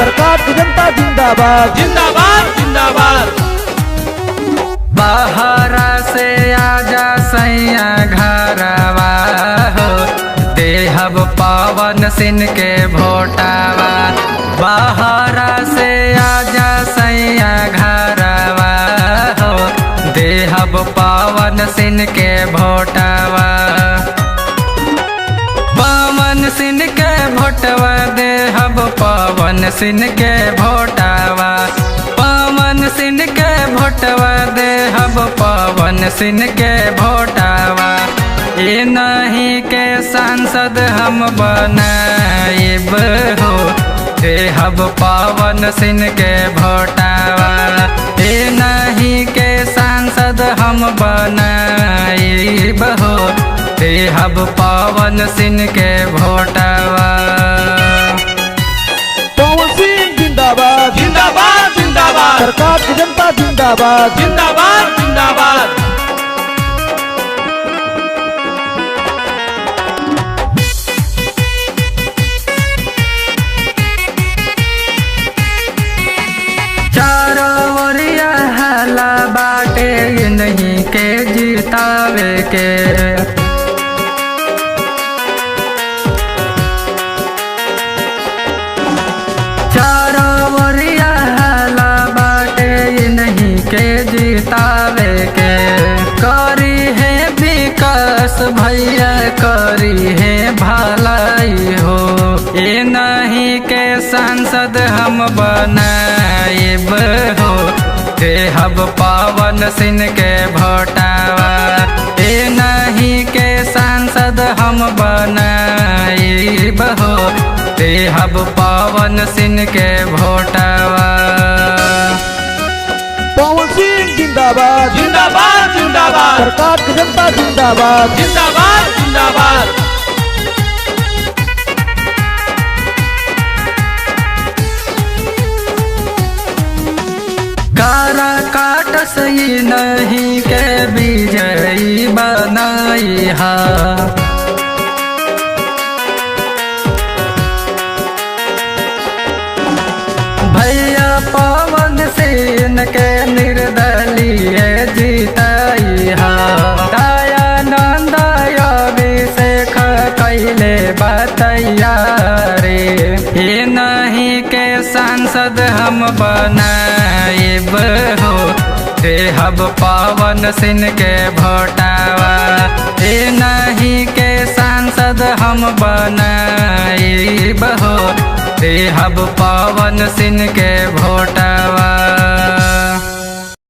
सरकार की जनता जिंदाबाद जिंदाबाद जिंदाबाद। बाहर से आजा सैया घरवा हो, देहब पवन सिंह के भोटावा। बाहर से आजा सैया घरवा हो, देहब पवन सिंह के भोटावा। पवन सिंह के भोटवा देहब पवन सिंह के भोटावा। पवन सिंह के भोटवा देहब पवन सिंह के भोटावा। ये नहीं के सांसद हम बनाइब हो, देहब पवन सिंह के भोटावा। ये नहीं के सांसद हम बनाइब हो, देहब पवन सिंह के भोटावा। पवन सिंह जिंदाबाद जिंदाबाद जिंदाबाद। सरकार की जनता जिंदाबाद जिंदाबाद जिंदाबाद। चारों ओरिया हला बाटे नहीं के जितावे के। चारों ओरिया हला बाटे नहीं के जितावे के। करी है विकास भैया करी है भलाई हो, ये नहीं के सांसद हम बनाइब हो, देहब पवन सिंह के भोटावा। ये नहीं के सांसद हम बनाइब हो, देहब पवन सिंह के भोटावा। पवन सिंह जिंदाबाद जिंदाबाद जिंदाबाद। सरकार की जनता जिंदाबाद जिंदाबाद जिंदाबाद। कारा काट सही नहीं के विजयी बनाई हा। भैया पवन सिंह के निर्दलीय जीताई हा। दयानंद अभिषेक कैले बतैया रे, ये नहीं के सांसद हम बनाइब हो, देहब पवन सिंह के भोटावा। ये नहीं के सांसद हम बनाइब हो, देहब पवन सिंह के भोटावा।